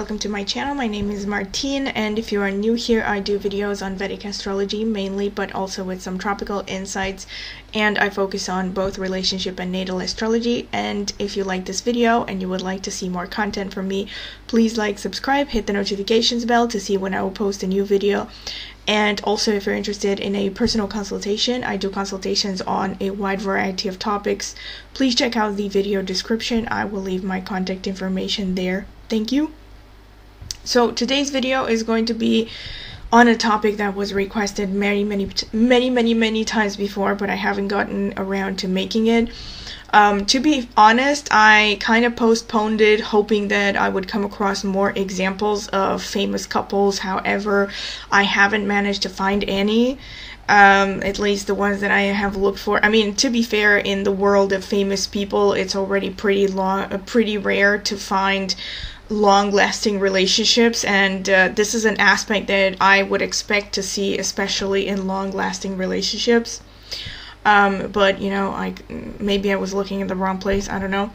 welcome to my channel. My name is Martine, and if you are new here, I do videos on Vedic astrology mainly, but also with some tropical insights, and I focus on both relationship and natal astrology. And if you like this video and you would like to see more content from me, please like, subscribe, hit the notifications bell to see when I will post a new video. And also, if you're interested in a personal consultation, I do consultations on a wide variety of topics. Please check out the video description. I will leave my contact information there. Thank you. So today's video is going to be on a topic that was requested many times before, but I haven't gotten around to making it. To be honest, I kind of postponed it, hoping that I would come across more examples of famous couples. However, I haven't managed to find any, at least the ones that I have looked for. I mean, to be fair, in the world of famous people, it's already pretty rare to find long-lasting relationships, and this is an aspect that I would expect to see, especially in long-lasting relationships. But you know, maybe I was looking in the wrong place, I don't know,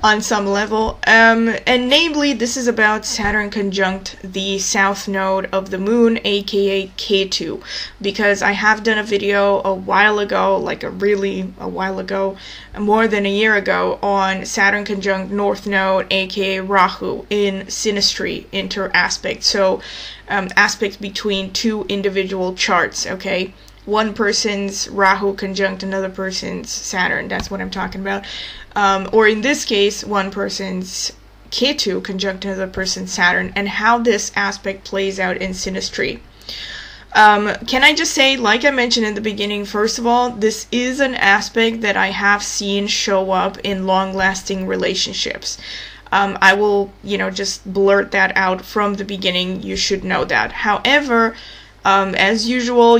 on some level. And namely, this is about Saturn conjunct the South Node of the Moon, aka Ketu, because I have done a video a while ago, like a while ago, more than a year ago, on Saturn conjunct North Node, aka Rahu, in synastry inter-aspect, so aspects between two individual charts, okay? One person's Rahu conjunct another person's Saturn, that's what I'm talking about. Or in this case, one person's Ketu conjunct another person's Saturn, and how this aspect plays out in synastry. Can I just say, like I mentioned in the beginning, first of all, this is an aspect that I have seen show up in long-lasting relationships. I will, just blurt that out from the beginning. You should know that. However, as usual,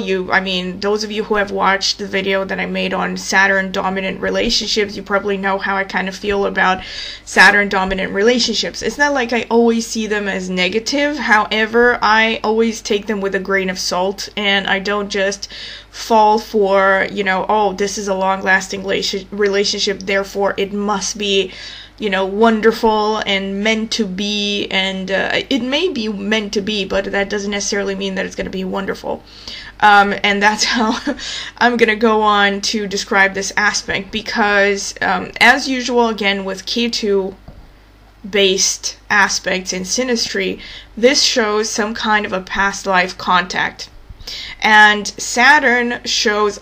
those of you who have watched the video that I made on Saturn dominant relationships, you probably know how I kind of feel about Saturn dominant relationships. It's not like I always see them as negative. However, I always take them with a grain of salt, and I don't just fall for, oh, this is a long-lasting relationship, therefore it must be, wonderful and meant to be, and it may be meant to be, but that doesn't necessarily mean that it's going to be wonderful. And that's how I'm going to go on to describe this aspect, because as usual, again, with Ketu based aspects in synastry, this shows some kind of a past life contact. And Saturn shows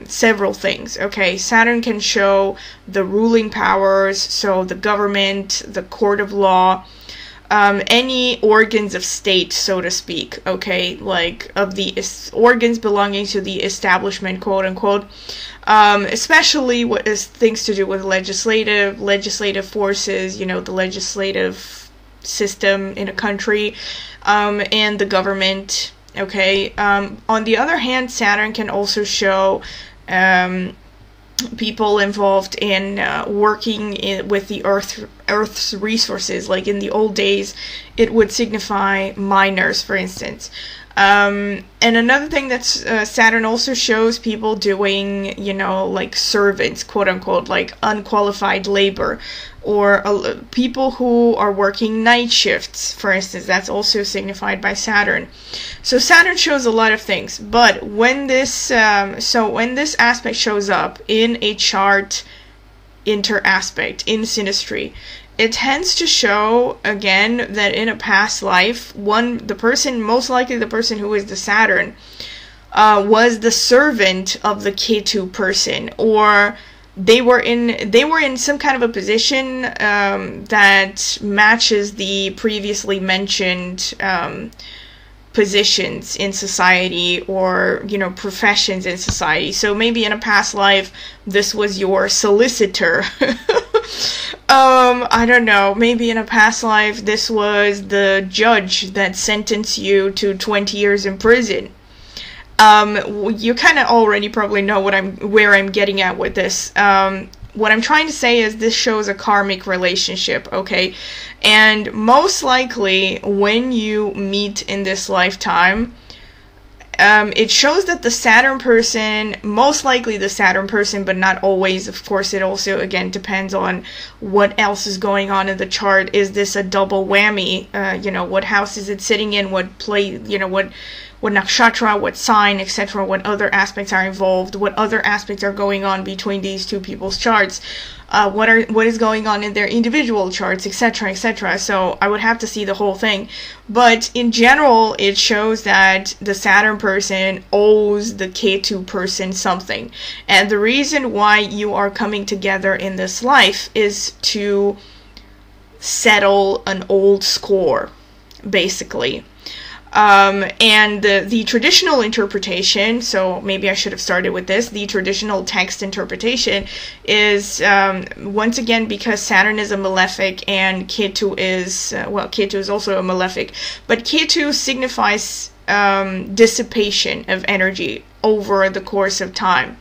several things, okay? Saturn can show the ruling powers, so the government, the court of law, any organs of state, so to speak, okay? Like, of the organs belonging to the establishment, quote-unquote, especially what is things to do with legislative forces, the legislative system in a country, and the government. Okay, on the other hand, Saturn can also show people involved in working with the Earth's resources. Like in the old days, it would signify miners, for instance. And another thing that Saturn also shows people doing, like servants, quote-unquote, like unqualified labor, or people who are working night shifts, for instance. That's also signified by Saturn. So Saturn shows a lot of things, but when this aspect shows up in a chart inter-aspect in synastry, it tends to show, again, that in a past life, most likely the person who is the Saturn, was the servant of the Ketu person, or they were in some kind of a position that matches the previously mentioned positions in society, or professions in society. So maybe in a past life this was your solicitor. I don't know, maybe in a past life this was the judge that sentenced you to 20 years in prison. You kind of already probably know where I'm getting at with this. What I'm trying to say is this shows a karmic relationship, okay? And most likely, when you meet in this lifetime, it shows that the Saturn person, most likely the Saturn person, but not always. Of course, it also, again, depends on what else is going on in the chart. Is this a double whammy? You know, what house is it sitting in? What what nakshatra, what sign, etc., what other aspects are involved, what other aspects are going on between these two people's charts, what is going on in their individual charts, etc., etc. So I would have to see the whole thing. But in general, it shows that the Saturn person owes the Ketu person something. And the reason why you are coming together in this life is to settle an old score, basically. And the traditional interpretation, so maybe I should have started with this, the traditional text interpretation is, once again, because Saturn is a malefic and Ketu is, well, Ketu is also a malefic, but Ketu signifies dissipation of energy over the course of time.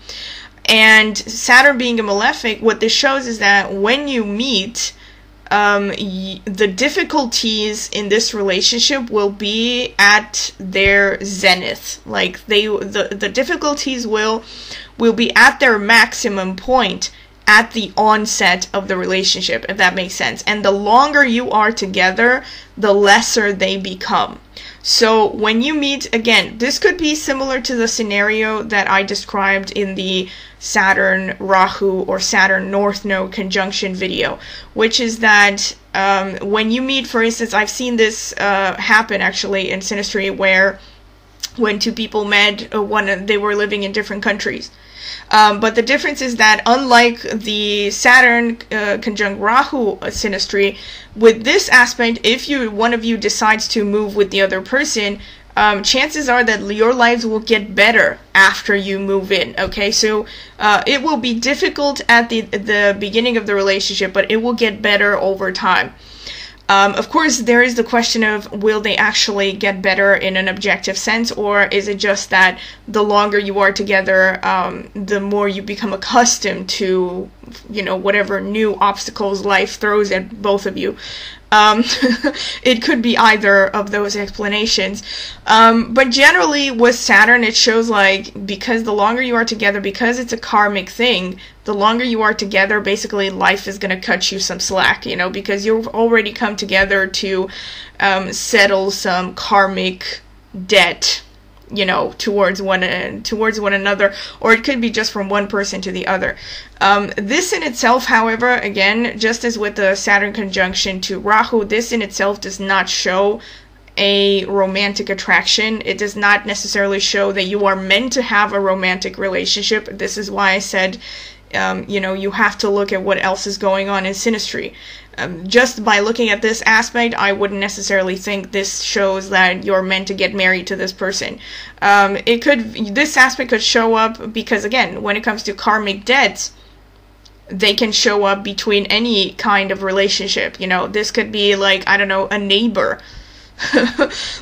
And Saturn being a malefic, what this shows is that when you meet, the difficulties in this relationship will be at their zenith. Like the difficulties will be at their maximum point at the onset of the relationship, if that makes sense. And the longer you are together, the lesser they become. So when you meet, again, this could be similar to the scenario that I described in the Saturn-Rahu or Saturn-North Node conjunction video, which is that when you meet, for instance, I've seen this happen actually in synastry, where when two people met, they were living in different countries. But the difference is that unlike the Saturn conjunct Rahu synastry, with this aspect, if one of you decides to move with the other person, chances are that your lives will get better after you move in. Okay, so it will be difficult at the beginning of the relationship, but it will get better over time. Of course, there is the question of, will they actually get better in an objective sense, or is it just that the longer you are together, the more you become accustomed to, you know, whatever new obstacles life throws at both of you. It could be either of those explanations. But generally with Saturn, it shows like, because the longer you are together, because it's a karmic thing, the longer you are together, basically life is going to cut you some slack, you know, because you've already come together to settle some karmic debt, you know, towards one another, or it could be just from one person to the other. This in itself, however, again, just as with the Saturn conjunction to Rahu, this in itself does not show a romantic attraction. It does not necessarily show that you are meant to have a romantic relationship. This is why I said, you know, you have to look at what else is going on in synastry. Just by looking at this aspect, I wouldn't necessarily think this shows that you're meant to get married to this person. This aspect could show up because, again, when it comes to karmic debts, they can show up between any kind of relationship. You know, this could be like, I don't know, a neighbor.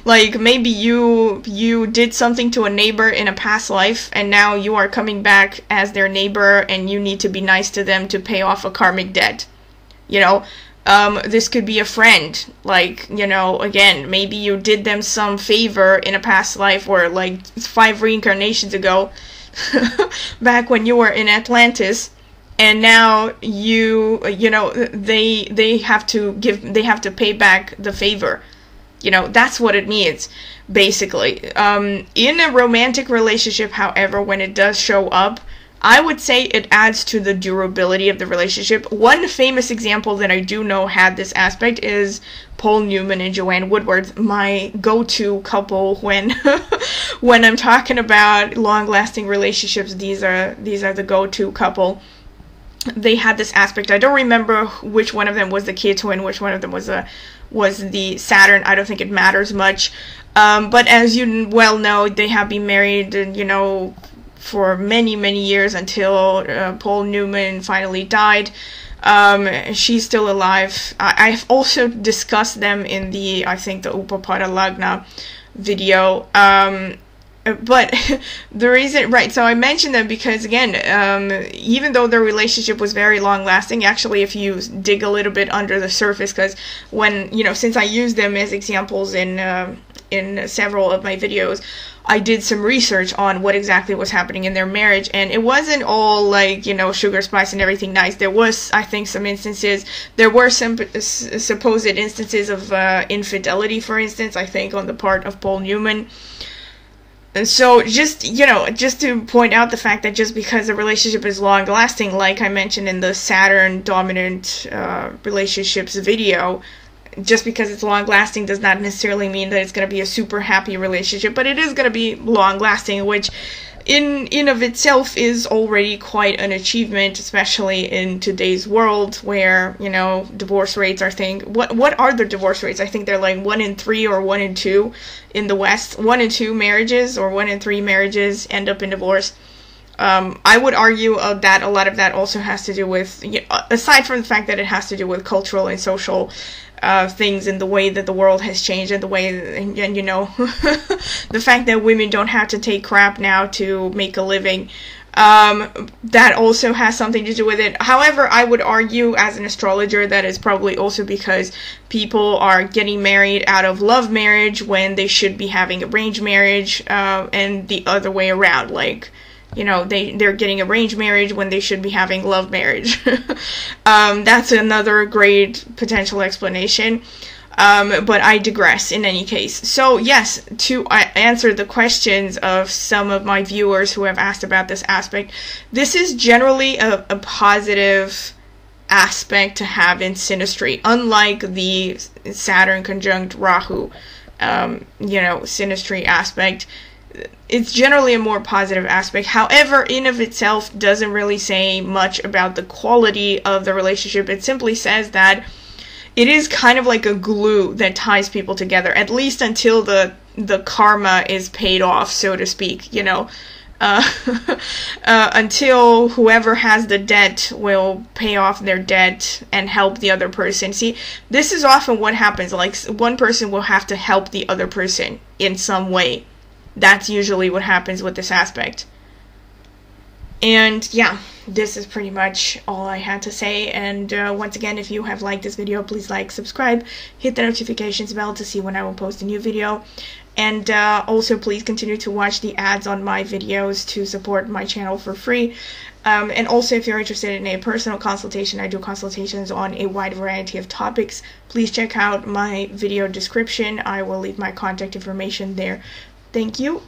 Like maybe you did something to a neighbor in a past life, and now you are coming back as their neighbor, and you need to be nice to them to pay off a karmic debt. You know, this could be a friend. Like, you know, again, maybe you did them some favor in a past life, or like 5 reincarnations ago, back when you were in Atlantis, and now you know, they have to pay back the favor. You know, that's what it means, basically. In a romantic relationship, however, when it does show up, I would say it adds to the durability of the relationship. One famous example that I do know had this aspect is Paul Newman and Joanne Woodward, my go-to couple when when I'm talking about long-lasting relationships. These are the go-to couple. They had this aspect. I don't remember which one of them was the Ketu and which one of them was the Saturn. I don't think it matters much. But as you well know, they have been married, you know, for many, many years until Paul Newman finally died. She's still alive. I've also discussed them in I think the Upapada Lagna video. But the reason, right, so I mentioned them because, again, even though their relationship was very long-lasting, actually, if you dig a little bit under the surface, because when, you know, since I used them as examples in in several of my videos, I did some research on what exactly was happening in their marriage, and it wasn't all like, you know, sugar, spice, and everything nice. There was, I think, some instances, there were some supposed instances of infidelity, for instance, I think, on the part of Paul Newman. And so just, you know, just to point out the fact that just because the relationship is long-lasting, like I mentioned in the Saturn-dominant relationships video, just because it's long-lasting does not necessarily mean that it's going to be a super happy relationship, but it is going to be long-lasting, which in of itself is already quite an achievement, especially in today's world where, you know, divorce rates are what are the divorce rates? I think they're like 1 in 3 or 1 in 2 in the West. 1 in 2 marriages or 1 in 3 marriages end up in divorce. I would argue that a lot of that also has to do with, aside from the fact that it has to do with cultural and social things and the way that the world has changed, and the way, and you know, the fact that women don't have to take crap now to make a living, that also has something to do with it. However, I would argue as an astrologer that is probably also because people are getting married out of love marriage when they should be having arranged marriage, and the other way around, like, you know, they're getting arranged marriage when they should be having love marriage. That's another great potential explanation. But I digress in any case. So yes, to answer the questions of some of my viewers who have asked about this aspect, this is generally a positive aspect to have in synastry, unlike the Saturn conjunct Rahu, you know, synastry aspect. It's generally a more positive aspect. However, in of itself doesn't really say much about the quality of the relationship. It simply says that it is kind of like a glue that ties people together, at least until the karma is paid off, so to speak, you know. Until whoever has the debt will pay off their debt and help the other person. See, this is often what happens. Like, one person will have to help the other person in some way. That's usually what happens with this aspect. And yeah, this is pretty much all I had to say. And once again, if you have liked this video, please like, subscribe, hit the notifications bell to see when I will post a new video. And also please continue to watch the ads on my videos to support my channel for free. And also, if you're interested in a personal consultation, I do consultations on a wide variety of topics. Please check out my video description. I will leave my contact information there. Thank you.